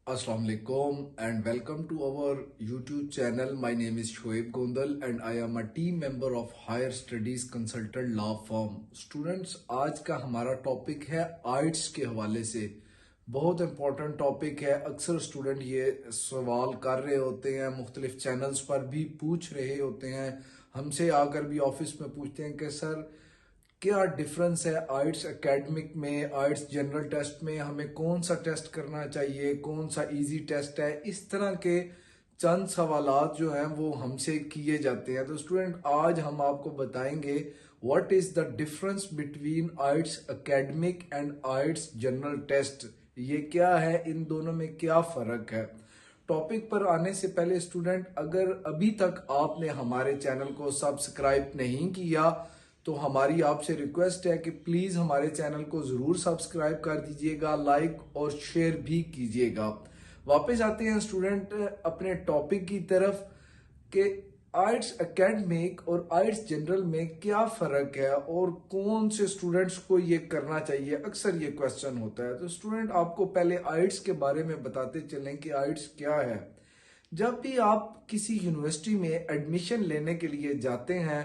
Assalamu alaikum and welcome to our YouTube channel. My name is Shoaib Gondal and I am a team member of Higher Studies Consultant Law Firm. Students, आज का हमारा topic है आइट्स के हवाले से। बहुत important topic है। अक्सर स्टूडेंट ये सवाल कर रहे होते हैं, मुख्तलिफ चैनल्स पर भी पूछ रहे होते हैं, हमसे आकर भी ऑफिस में पूछते हैं कि सर क्या डिफरेंस है आइट्स एकेडमिक में, आइट्स जनरल टेस्ट में, हमें कौन सा टेस्ट करना चाहिए, कौन सा इजी टेस्ट है। इस तरह के चंद सवालात जो हैं वो हमसे किए जाते हैं। तो स्टूडेंट, आज हम आपको बताएंगे what is the difference between IELTS academic and IELTS general test. ये क्या है, इन दोनों में क्या फर्क है। टॉपिक पर आने से पहले स्टूडेंट, अगर अभी तक आपने हमारे चैनल को सब्सक्राइब नहीं किया तो हमारी आपसे रिक्वेस्ट है कि प्लीज हमारे चैनल को जरूर सब्सक्राइब कर दीजिएगा, लाइक और शेयर भी कीजिएगा। वापस आते हैं स्टूडेंट अपने टॉपिक की तरफ कि आइट्स एकेडमिक और आइट्स जनरल में क्या फर्क है और कौन से स्टूडेंट्स को ये करना चाहिए। अक्सर ये क्वेश्चन होता है। तो स्टूडेंट, आपको पहले आइट्स के बारे में बताते चलें कि आइट्स क्या है। जब भी आप किसी यूनिवर्सिटी में एडमिशन लेने के लिए जाते हैं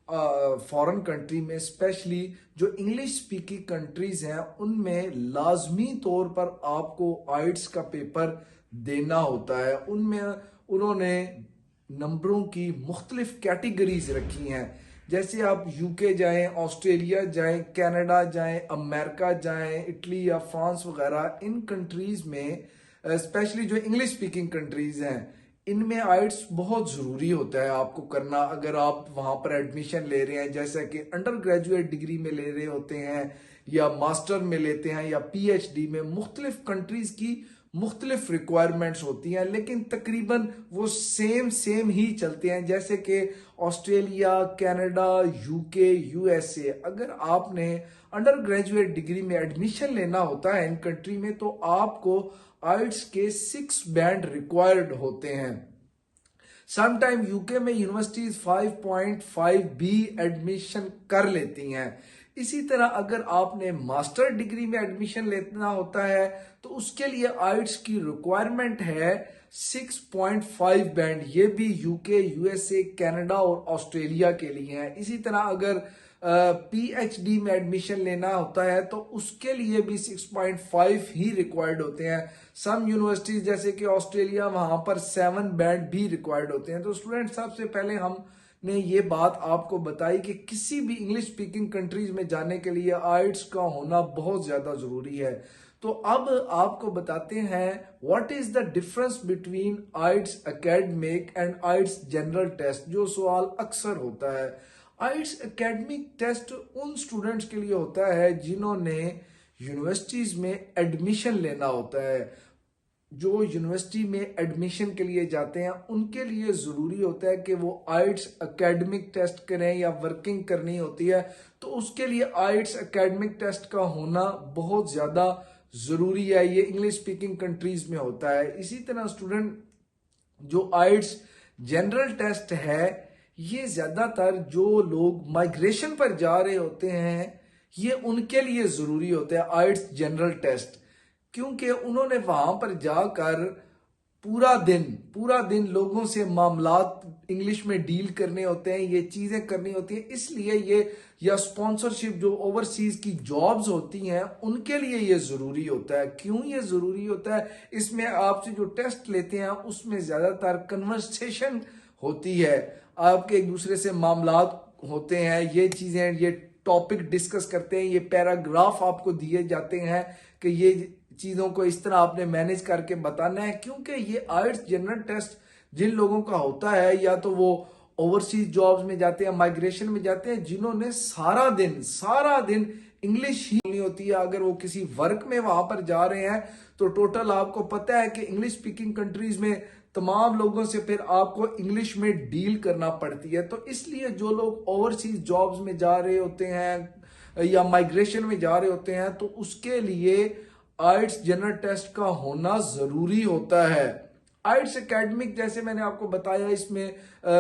फॉरेन कंट्री में, स्पेशली जो इंग्लिश स्पीकिंग कंट्रीज हैं, उनमें लाजमी तौर पर आपको आइट्स का पेपर देना होता है। उनमें उन्होंने नंबरों की मुख्तलिफ कैटेगरीज रखी हैं। जैसे आप यूके जाएं, ऑस्ट्रेलिया जाएं, कनाडा जाएं, अमेरिका जाएं, इटली या फ्रांस वगैरह, इन कंट्रीज में स्पेशली जो इंग्लिश स्पीकिंग कंट्रीज हैं, इनमें आइट्स बहुत ज़रूरी होता है आपको करना। अगर आप वहाँ पर एडमिशन ले रहे हैं, जैसा कि अंडर ग्रेजुएट डिग्री में ले रहे होते हैं या मास्टर में लेते हैं या पीएचडी में, मुख्तलिफ कंट्रीज़ की मुख्तलिफ रिक्वायरमेंट्स होती हैं, लेकिन तकरीबन वो सेम ही चलते हैं। जैसे कि ऑस्ट्रेलिया, कनाडा, यूके, यूएसए, अगर आपने अंडर ग्रेजुएट डिग्री में एडमिशन लेना होता है इन कंट्री में, तो आपको आइट्स के 6 बैंड रिक्वायर्ड होते हैं। समटाइम यूके में यूनिवर्सिटीज 5.5 भी एडमिशन कर लेती हैं। इसी तरह अगर आपने मास्टर डिग्री में एडमिशन लेना होता है तो उसके लिए आइट्स की रिक्वायरमेंट है 6.5 बैंड। ये भी यूके, यूएसए, कनाडा और ऑस्ट्रेलिया के लिए है। इसी तरह अगर पीएचडी में एडमिशन लेना होता है तो उसके लिए भी 6.5 ही रिक्वायर्ड होते हैं। सम यूनिवर्सिटीज जैसे कि ऑस्ट्रेलिया, वहां पर 7 बैंड भी रिक्वायर्ड होते हैं। तो स्टूडेंट, सबसे पहले हमने ये बात आपको बताई कि किसी भी इंग्लिश स्पीकिंग कंट्रीज में जाने के लिए आइट्स का होना बहुत ज्यादा जरूरी है। तो अब आपको बताते हैं what is the difference between IELTS academic and IELTS general test. जो सवाल अक्सर होता है, आइट्स एकेडमिक टेस्ट उन स्टूडेंट्स के लिए होता है जिन्होंने यूनिवर्सिटीज में एडमिशन लेना होता है। जो यूनिवर्सिटी में एडमिशन के लिए जाते हैं उनके लिए जरूरी होता है कि वो आइट्स एकेडमिक टेस्ट करें या वर्किंग करनी होती है, तो उसके लिए आइट्स एकेडमिक टेस्ट का होना बहुत ज्यादा जरूरी है। ये इंग्लिश स्पीकिंग कंट्रीज में होता है। इसी तरह स्टूडेंट, जो आइट्स जनरल टेस्ट है, ये ज्यादातर जो लोग माइग्रेशन पर जा रहे होते हैं, ये उनके लिए जरूरी होता है आइट्स जनरल टेस्ट, क्योंकि उन्होंने वहां पर जाकर पूरा दिन लोगों से मामलात इंग्लिश में डील करने होते हैं, ये चीजें करनी होती हैं। इसलिए ये या स्पॉन्सरशिप जो ओवरसीज की जॉब्स होती हैं उनके लिए ये जरूरी होता है। क्यों ये जरूरी होता है? इसमें आपसे जो टेस्ट लेते हैं उसमें ज्यादातर कन्वर्सेशन होती है, आपके एक दूसरे से मामलात होते हैं, ये चीजें, ये टॉपिक डिस्कस करते हैं, ये पैराग्राफ आपको दिए जाते हैं कि ये चीजों को इस तरह आपने मैनेज करके बताना है। क्योंकि ये आइट्स जनरल टेस्ट जिन लोगों का होता है, या तो वो ओवरसीज जॉब्स में जाते हैं, माइग्रेशन में जाते हैं, जिन्होंने सारा दिन इंग्लिश ही नहीं होती है। अगर वो किसी वर्क में वहां पर जा रहे हैं तो टोटल आपको पता है कि इंग्लिश स्पीकिंग कंट्रीज में तमाम लोगों से फिर आपको इंग्लिश में डील करना पड़ती है। तो इसलिए जो लोग ओवरसीज जॉब्स में जा रहे होते हैं या माइग्रेशन में जा रहे होते हैं, तो उसके लिए आइट्स जनरल टेस्ट का होना जरूरी होता है। आइट्स एकेडमिक, जैसे मैंने आपको बताया, इसमें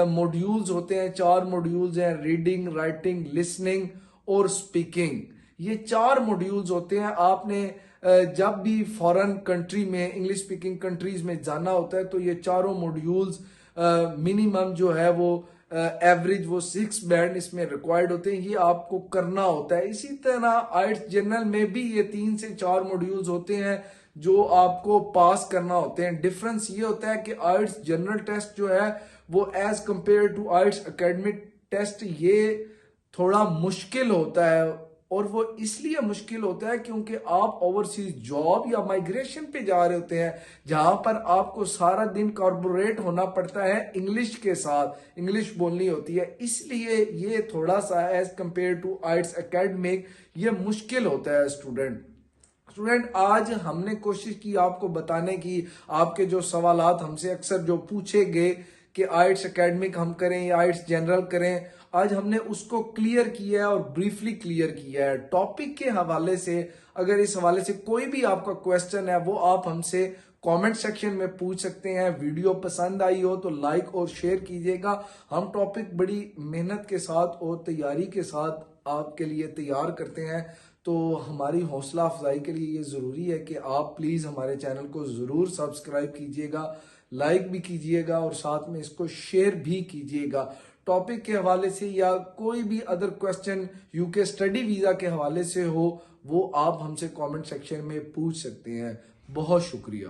मॉड्यूल्स होते हैं, 4 मॉड्यूल्स हैं, रीडिंग, राइटिंग, लिसनिंग और स्पीकिंग। ये 4 मॉड्यूल्स होते हैं। आपने जब भी फॉरेन कंट्री में इंग्लिश स्पीकिंग कंट्रीज में जाना होता है तो ये चारों मॉड्यूल्स मिनिमम जो है वो एवरेज वो 6 बैंड इसमें रिक्वायर्ड होते हैं, ये आपको करना होता है। इसी तरह आइट्स जनरल में भी ये 3 से 4 मॉड्यूल्स होते हैं जो आपको पास करना होते हैं। डिफरेंस ये होता है कि आइट्स जनरल टेस्ट जो है वो as compare to IELTS academic test ये थोड़ा मुश्किल होता है, और वो इसलिए मुश्किल होता है क्योंकि आप ओवरसीज जॉब या माइग्रेशन पे जा रहे होते हैं जहां पर आपको सारा दिन कॉर्पोरेट होना पड़ता है, इंग्लिश के साथ इंग्लिश बोलनी होती है, इसलिए ये थोड़ा सा as compare to IELTS academic ये मुश्किल होता है। स्टूडेंट आज हमने कोशिश की आपको बताने की, आपके जो सवालात हमसे अक्सर जो पूछे गए कि आइट्स एकेडमिक हम करें या आइट्स जनरल करें, आज हमने उसको क्लियर किया है और ब्रीफली क्लियर किया है। टॉपिक के हवाले से अगर इस हवाले से कोई भी आपका क्वेश्चन है वो आप हमसे कमेंट सेक्शन में पूछ सकते हैं। वीडियो पसंद आई हो तो लाइक और शेयर कीजिएगा। हम टॉपिक बड़ी मेहनत के साथ और तैयारी के साथ आपके लिए तैयार करते हैं, तो हमारी हौसला अफजाई के लिए ये ज़रूरी है कि आप प्लीज़ हमारे चैनल को ज़रूर सब्सक्राइब कीजिएगा, लाइक भी कीजिएगा और साथ में इसको शेयर भी कीजिएगा। टॉपिक के हवाले से या कोई भी other question UK study visa के हवाले से हो वो आप हमसे कमेंट सेक्शन में पूछ सकते हैं। बहुत शुक्रिया।